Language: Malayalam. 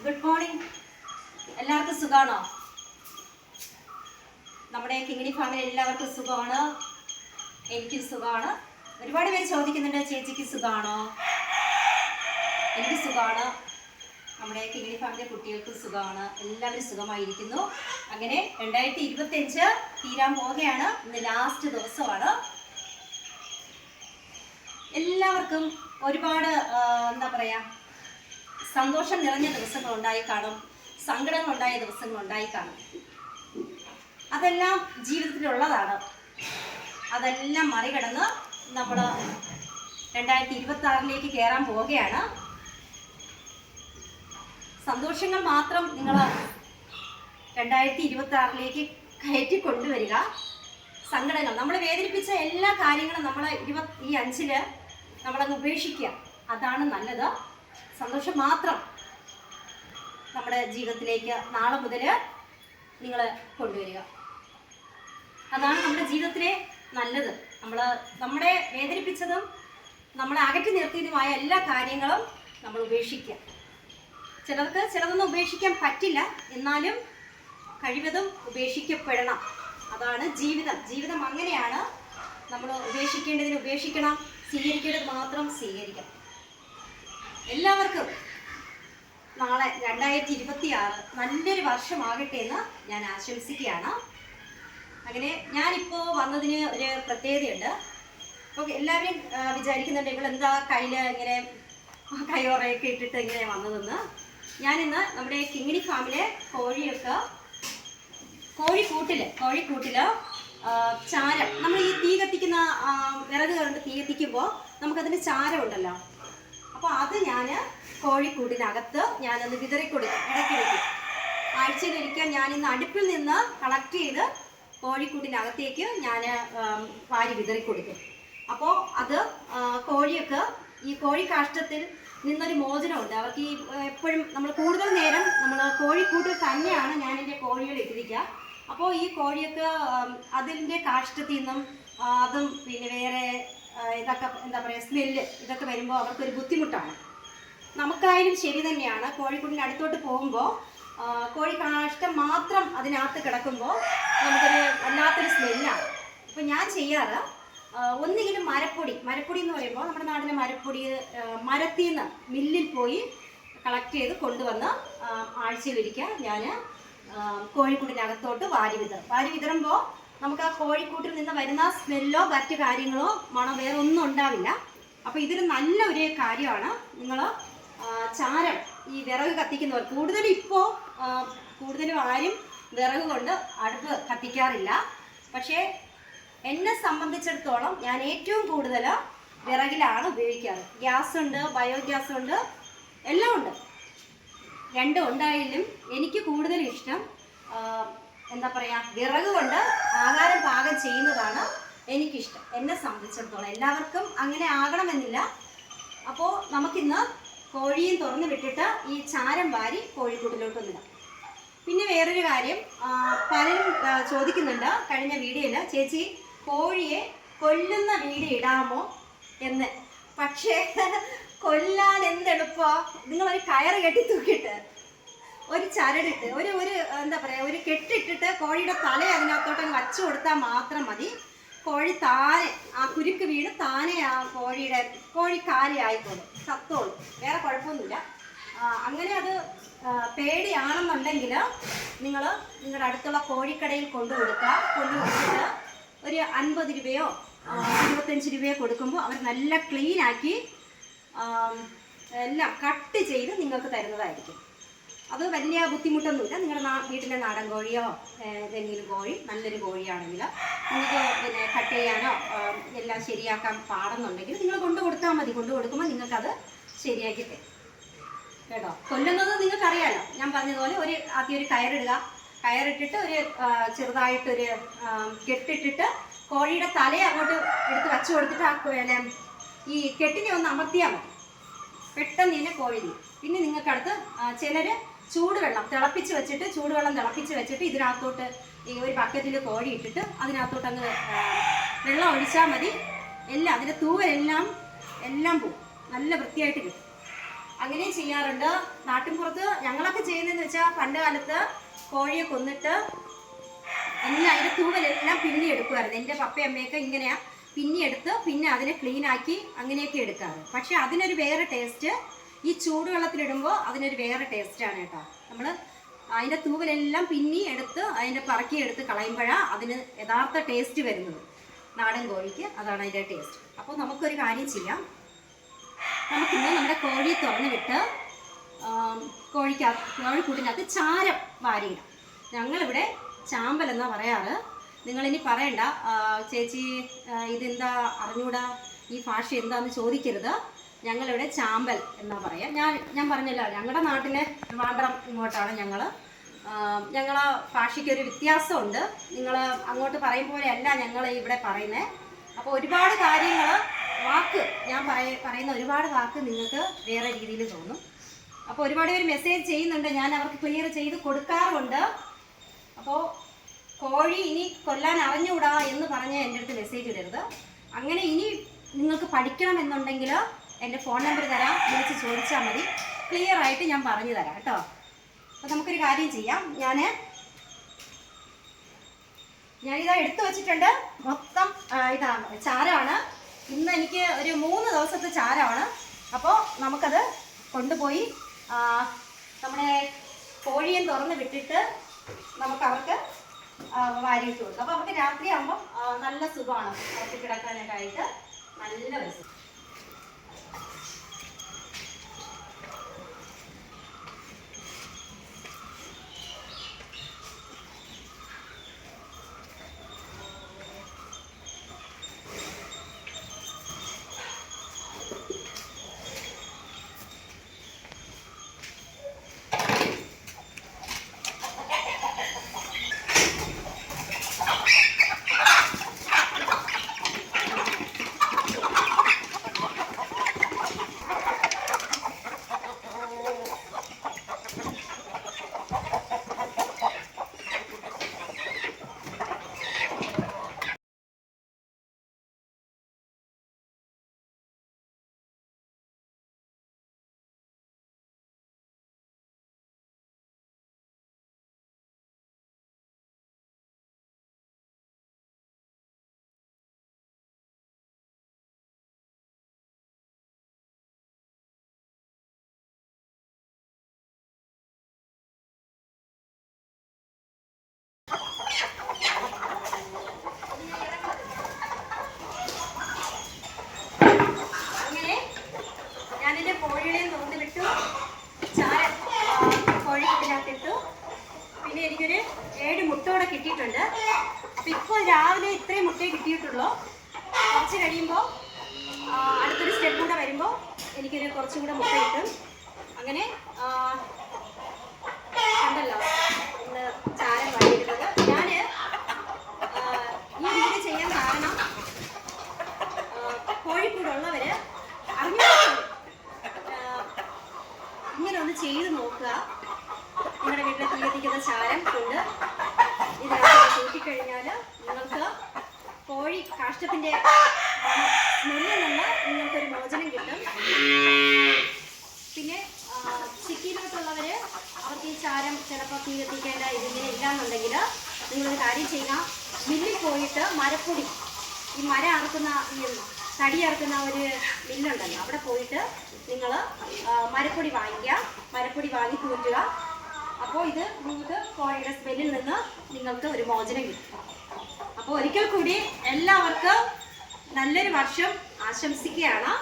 Good morning. എല്ലാവർക്കും സുഖമാണോ? നമ്മുടെ കിങ്ങിണി ഫാമിലി എല്ലാവർക്കും സുഖമാണ്. എനിക്കും സുഖമാണ്. ഒരുപാട് പേര് ചോദിക്കുന്നുണ്ട്, ചേച്ചിക്ക് സുഖമാണോ? എനിക്ക് സുഖമാണ്. നമ്മുടെ കിങ്ങിണി ഫാമിലി കുട്ടികൾക്കും സുഖമാണ്. എല്ലാവരും സുഖമായിരിക്കുന്നു. അങ്ങനെ 2025 തീരാൻ പോവുകയാണ്. ഇന്ന് ലാസ്റ്റ് ദിവസമാണ്. എല്ലാവർക്കും ഒരുപാട് എന്താ പറയുക, സന്തോഷം നിറഞ്ഞ ദിവസങ്ങൾ ഉണ്ടായി കാണും, സങ്കടങ്ങളുണ്ടായ ദിവസങ്ങൾ ഉണ്ടായി കാണും. അതെല്ലാം ജീവിതത്തിലുള്ളതാണ്. അതെല്ലാം മറികടന്ന് നമ്മൾ 2026 കയറാൻ പോവുകയാണ്. സന്തോഷങ്ങൾ മാത്രം നിങ്ങൾ 2026 കയറ്റി കൊണ്ടുവരിക. സങ്കടങ്ങൾ, നമ്മളെ വേദനിപ്പിച്ച എല്ലാ കാര്യങ്ങളും നമ്മൾ 25 നമ്മളങ്ങ് ഉപേക്ഷിക്കുക. അതാണ് നല്ലത്. സന്തോഷം മാത്രം നമ്മുടെ ജീവിതത്തിലേക്ക് നാളെ മുതൽ നിങ്ങൾ കൊണ്ടുവരിക. അതാണ് നമ്മുടെ ജീവിതത്തിലെ നല്ലത്. നമ്മളെ വേദനിപ്പിച്ചതും നമ്മളെ അകറ്റി നിർത്തിയതുമായ എല്ലാ കാര്യങ്ങളും നമ്മൾ ഉപേക്ഷിക്കുക. ചിലർക്ക് ചിലതൊന്നും ഉപേക്ഷിക്കാൻ പറ്റില്ല, എന്നാലും കഴിവതും ഉപേക്ഷിക്കപ്പെടണം. അതാണ് ജീവിതം. ജീവിതം അങ്ങനെയാണ്. നമ്മൾ ഉപേക്ഷിക്കേണ്ടതിന് ഉപേക്ഷിക്കണം, സ്വീകരിക്കേണ്ടത് മാത്രം സ്വീകരിക്കണം. എല്ലാവർക്കും നാളെ 2026 നല്ലൊരു വർഷമാകട്ടെ എന്ന് ഞാൻ ആശംസിക്കുകയാണ്. അങ്ങനെ ഞാനിപ്പോൾ വന്നതിന് ഒരു പ്രത്യേകതയുണ്ട്. അപ്പോൾ എല്ലാവരും വിചാരിക്കുന്നുണ്ട് നിങ്ങൾ എന്താ കയ്യിൽ ഇങ്ങനെ കയ്യോറയൊക്കെ ഇട്ടിട്ട് ഇങ്ങനെ വന്നതെന്ന്. ഞാനിന്ന് നമ്മുടെ കിങ്ങിണി ഫാമിലെ കോഴിക്കൂട്ടിൽ ചാരം, നമ്മൾ ഈ തീ കത്തിക്കുന്ന വിറക് കണ്ട് തീ കത്തിക്കുമ്പോൾ നമുക്കതിന് ചാരം ഉണ്ടല്ലോ, അപ്പോൾ അത് ഞാൻ കോഴിക്കൂട്ടിനകത്ത് ഞാനൊന്ന് വിതറിക്കൊടുക്കും. ഇടയ്ക്കിടയ്ക്ക് ആഴ്ചയിലൊരിക്കൽ ഞാനിന്ന് അടുപ്പിൽ നിന്ന് കളക്ട് ചെയ്ത് കോഴിക്കൂട്ടിനകത്തേക്ക് ഞാൻ വാരി വിതറിക്കൊടുക്കും. അപ്പോൾ അത് കോഴിയൊക്കെ ഈ കോഴി കാഷ്ടത്തിൽ നിന്നൊരു മോചനമുണ്ട്. അവർക്ക് ഈ എപ്പോഴും നമ്മൾ കൂടുതൽ നേരം നമ്മൾ കോഴിക്കൂട്ടിൽ തന്നെയാണ് ഞാൻ എൻ്റെ കോഴികളെ ഇട്ടിരിക്കുക. അപ്പോൾ ഈ കോഴിയൊക്കെ അതിൻ്റെ കാഷ്ടത്തിൽ നിന്നും അതും പിന്നെ വേറെ ഇതൊക്കെ എന്താ പറയുക, സ്മെല്ല് ഇതൊക്കെ വരുമ്പോൾ അവർക്കൊരു ബുദ്ധിമുട്ടാണ്. നമുക്കായാലും ശരി തന്നെയാണ്. കോഴിക്കൂടിൻ്റെ അടുത്തോട്ട് പോകുമ്പോൾ കോഴി കാഷ്ടം മാത്രം അതിനകത്ത് കിടക്കുമ്പോൾ നമുക്കൊരു വല്ലാത്തൊരു സ്മെല്ലാണ്. അപ്പോൾ ഞാൻ ചെയ്യാറ് ഒന്നുകിലും മരപ്പൊടി എന്ന് പറയുമ്പോൾ നമ്മുടെ നാട്ടിലെ മരപ്പൊടി മരത്തിൽ നിന്ന് മില്ലിൽ പോയി കളക്ട് ചെയ്ത് കൊണ്ടുവന്ന് ആഴ്ചയിലൊരിക്കൽ ഞാൻ കോഴിക്കൂടിനകത്തോട്ട് വാരി വിതറുമ്പോൾ നമുക്ക് ആ കോഴിക്കൂട്ടിൽ നിന്ന് വരുന്ന സ്മെല്ലോ മറ്റു കാര്യങ്ങളോ മണോ വേറെ ഒന്നും ഉണ്ടാവില്ല. അപ്പോൾ ഇതൊരു നല്ലൊരു കാര്യമാണ്. നിങ്ങൾ ചാരം ഈ വിറക് കത്തിക്കുന്നവർ കൂടുതലും ആരും വിറക് കൊണ്ട് അടുപ്പ് കത്തിക്കാറില്ല. പക്ഷേ എന്നെ സംബന്ധിച്ചിടത്തോളം ഞാൻ ഏറ്റവും കൂടുതൽ വിറകിലാണ് ഉപയോഗിക്കാറ്. ഗ്യാസ് ഉണ്ട്, ബയോഗ്യാസ് ഉണ്ട്, എല്ലാം ഉണ്ട്. രണ്ടും ഉണ്ടായാലും എനിക്ക് കൂടുതൽ ഇഷ്ടം എന്താ പറയുക, വിറക് കൊണ്ട് ആഹാരം പാകം ചെയ്യുന്നതാണ് എനിക്കിഷ്ടം. എന്നെ സംബന്ധിച്ചിടത്തോളം എല്ലാവർക്കും അങ്ങനെ ആകണമെന്നില്ല. അപ്പോൾ നമുക്കിന്ന് കോഴിയും തുറന്ന് വിട്ടിട്ട് ഈ ചാരം വാരി കോഴിക്കൂട്ടിലോട്ടൊന്നിടാം. പിന്നെ വേറൊരു കാര്യം, പലരും ചോദിക്കുന്നുണ്ട് കഴിഞ്ഞ വീഡിയോയിൽ, ചേച്ചി കോഴിയെ കൊല്ലുന്ന വീഡിയോ ഇടാമോ എന്ന്. പക്ഷേ കൊല്ലാൻ എന്തെളുപ്പമാണ്. നിങ്ങളൊരു കയറ് കെട്ടി തൂക്കിയിട്ട് ഒരു ചരടിട്ട് ഒരു എന്താ പറയുക, ഒരു കെട്ടിട്ടിട്ട് കോഴിയുടെ തല അതിനകത്തോട്ട് വച്ചു കൊടുത്താൽ മാത്രം മതി. കോഴി താനെ ആ കുരുക്ക് വീണ് താനെ ആ കോഴി കാലിയായിക്കോളും, സത്തോളും. വേറെ കുഴപ്പമൊന്നുമില്ല. അങ്ങനെ അത് പേടിയാണെന്നുണ്ടെങ്കിൽ നിങ്ങൾ നിങ്ങളുടെ അടുത്തുള്ള കോഴിക്കടയിൽ കൊണ്ടുകൊടുത്തിട്ട് ഒരു 50 രൂപയോ 25 രൂപയോ കൊടുക്കുമ്പോൾ അവർ നല്ല ക്ലീനാക്കി എല്ലാം കട്ട് ചെയ്ത് നിങ്ങൾക്ക് തരുന്നതായിരിക്കും. അത് വലിയ ബുദ്ധിമുട്ടൊന്നുമില്ല. നിങ്ങളുടെ വീട്ടിലെ നാടൻ കോഴിയോ ഏതെങ്കിലും കോഴി നല്ലൊരു കോഴിയാണെങ്കിൽ നിങ്ങൾക്ക് പിന്നെ കട്ട് ചെയ്യാനോ എല്ലാം ശരിയാക്കാൻ പാടുന്നുണ്ടെങ്കിൽ നിങ്ങൾ കൊണ്ടുകൊടുത്താൽ മതി. കൊണ്ടുകൊടുക്കുമ്പോൾ നിങ്ങൾക്കത് ശരിയാക്കി തരും കേട്ടോ. കൊല്ലുന്നത് നിങ്ങൾക്കറിയാലോ. ഞാൻ പറഞ്ഞതുപോലെ ആദ്യം ഒരു കയറിട്ടിട്ട് ഒരു ചെറുതായിട്ടൊരു കെട്ടിട്ടിട്ട് കോഴിയുടെ തല അങ്ങോട്ട് എടുത്ത് വച്ചു കൊടുത്തിട്ട് ഈ കെട്ടിനെ ഒന്ന് അമർത്തിയാൽ മതി. പെട്ടെന്ന് തന്നെ കോഴി. പിന്നെ നിങ്ങൾക്കടുത്ത് ചിലർ ചൂടുവെള്ളം തിളപ്പിച്ച് വെച്ചിട്ട് ഇതിനകത്തോട്ട് ഈ ഒരു ബക്കറ്റിൽ കോഴി ഇട്ടിട്ട് അതിനകത്തോട്ട് അങ്ങ് വെള്ളം ഒഴിച്ചാൽ മതി. എല്ലാം അതിൻ്റെ തൂവലെല്ലാം പോകും. നല്ല വൃത്തിയായിട്ട് കിട്ടും. അങ്ങനെയും ചെയ്യാറുണ്ട്. നാട്ടിൻപുറത്ത് ഞങ്ങളൊക്കെ ചെയ്യുന്നതെന്ന് വെച്ചാൽ പണ്ട് കാലത്ത് കോഴിയെ കൊന്നിട്ട് എല്ലാം അതിൻ്റെ തൂവലെല്ലാം പിന്നി എടുക്കുമായിരുന്നു. എൻ്റെ പപ്പയും അമ്മയൊക്കെ ഇങ്ങനെയാ പിന്നിയെടുത്ത് പിന്നെ അതിനെ ക്ലീനാക്കി അങ്ങനെയൊക്കെ എടുക്കാറ്. പക്ഷെ അതിനൊരു വേറെ ടേസ്റ്റ്, ഈ ചൂടുവെള്ളത്തിലിടുമ്പോൾ അതിനൊരു വേറെ ടേസ്റ്റാണ് കേട്ടോ. നമ്മൾ അതിൻ്റെ തൂവലെല്ലാം പിന്നി എടുത്ത് അതിൻ്റെ പറക്കിയെടുത്ത് കളയുമ്പോഴാണ് അതിന് യഥാർത്ഥ ടേസ്റ്റ് വരുന്നത്. നാടൻ കോഴിക്ക് അതാണ് അതിൻ്റെ ടേസ്റ്റ്. അപ്പോൾ നമുക്കൊരു കാര്യം ചെയ്യാം. നമുക്കിന്ന് നമ്മുടെ കോഴിയെ തുറന്ന് വിട്ട് കോഴിക്കൂട്ടിനകത്ത് ചാരം വാരിയിടാം. ഞങ്ങളിവിടെ ചാമ്പൽ എന്നാ പറയാറ്. നിങ്ങളിനി പറയണ്ട ചേച്ചി ഇതെന്താ അറിഞ്ഞൂടാ, ഈ ഭാഷ എന്താന്ന് ചോദിക്കരുത്. ഞങ്ങളിവിടെ ചാമ്പൽ എന്നാ പറയാം. ഞാൻ പറഞ്ഞല്ലോ, ഞങ്ങളുടെ നാട്ടിലെ ട്രിവാൻഡ്രം ഇങ്ങോട്ടാണ് ഞങ്ങളെ ഭാഷയ്ക്കൊരു വ്യത്യാസമുണ്ട്. നിങ്ങൾ അങ്ങോട്ട് പറയും പോലെയല്ല ഞങ്ങൾ ഇവിടെ പറയുന്നത്. അപ്പോൾ ഒരുപാട് കാര്യങ്ങൾ ഞാൻ പറയുന്ന ഒരുപാട് വാക്ക് നിങ്ങൾക്ക് വേറെ രീതിയിൽ തോന്നും. അപ്പോൾ ഒരുപാട് പേര് മെസ്സേജ് ചെയ്യുന്നുണ്ട്, ഞാൻ അവർക്ക് ക്ലിയർ ചെയ്ത് കൊടുക്കാറുമുണ്ട്. അപ്പോൾ കോഴി ഇനി കൊല്ലാൻ അറിഞ്ഞുകൂടാ എന്ന് പറഞ്ഞ് എൻ്റെ അടുത്ത് മെസ്സേജ് ഇടരുത്. അങ്ങനെ ഇനി നിങ്ങൾക്ക് പഠിക്കണമെന്നുണ്ടെങ്കിൽ എൻ്റെ ഫോൺ നമ്പർ തരാം, വിളിച്ച് ചോദിച്ചാൽ മതി. ക്ലിയർ ആയിട്ട് ഞാൻ പറഞ്ഞു തരാം കേട്ടോ. അപ്പോൾ നമുക്കൊരു കാര്യം ചെയ്യാം. ഞാനിതാ എടുത്തു വച്ചിട്ടുണ്ട്. മൊത്തം ഇതാണ് ചാരമാണ്. ഇന്ന് എനിക്ക് ഒരു 3 ദിവസത്തെ ചാരമാണ്. അപ്പോൾ നമുക്കത് കൊണ്ടുപോയി നമ്മുടെ കോഴിയെ തുറന്ന് വിട്ടിട്ട് അവർക്ക് വാരിയിട്ട് കൊടുക്കും. അപ്പോൾ അവർക്ക് രാത്രിയാകുമ്പം നല്ല സുഖമാണ് അവർക്ക് കിടക്കാനൊക്കെ ആയിട്ട്, നല്ല രസം. കോഴികളെയും തുറന്ന് വിട്ടു, ചാരം കോഴിക്കുട്ടിനകത്തിട്ടു. പിന്നെ എനിക്കൊരു 7 മുട്ടയോടെ കിട്ടിയിട്ടുണ്ട്. അപ്പം ഇപ്പോൾ രാവിലെ ഇത്രയും മുട്ടയെ കിട്ടിയിട്ടുള്ളൂ. കുറച്ച് കഴിയുമ്പോൾ അടുത്തൊരു സ്റ്റെപ്പ് കൂടെ വരുമ്പോൾ എനിക്കൊരു കുറച്ചും കൂടെ മുട്ട കിട്ടും. അങ്ങനെ കണ്ടല്ലോ ഇന്ന് ചാരം വാങ്ങിയിരുന്നത്. ഞാൻ ഈ വീഡിയോ ചെയ്യാൻ കാരണം കോഴിക്കൂടുള്ളവർ ഇങ്ങനെ ഒന്ന് ചെയ്ത് നോക്കുക. നിങ്ങളുടെ വീട്ടിൽ തീ കത്തിക്കുന്ന ചാരം കൊണ്ട് ഇതിനകത്ത് കൂട്ടിക്കഴിഞ്ഞാൽ നിങ്ങൾക്ക് കോഴി കാഷ്ടത്തിൻ്റെ സ്മെല്ലിൽ നിന്ന് നിങ്ങൾക്കൊരു മോചനം കിട്ടും. പിന്നെ സിറ്റിയിലോട്ടുള്ളവർ അവർക്ക് ഈ ചാരം ചിലപ്പോൾ തീ കത്തിക്കേണ്ട ഇതിങ്ങനെ ഇല്ലാന്നുണ്ടെങ്കിൽ നിങ്ങളൊരു കാര്യം ചെയ്യുക, മില്ലിൽ പോയിട്ട് മരപ്പൊടി, ഈ മരം അറുക്കുന്ന തടി അറുക്കുന്ന ഒരു മില്ലുണ്ടല്ലോ, അവിടെ പോയിട്ട് നിങ്ങൾ മരപ്പൊടി വാങ്ങിക്കുക. മരപ്പൊടി വാങ്ങി കൂട്ടുക. അപ്പോൾ ഇത് നിങ്ങൾക്ക് കോഴിയുടെ സ്മെല്ലിൽ നിന്ന് നിങ്ങൾക്ക് ഒരു മോചനം കിട്ടും. അപ്പോൾ ഒരിക്കൽ കൂടി എല്ലാവർക്കും നല്ലൊരു വർഷം ആശംസിക്കുകയാണ്.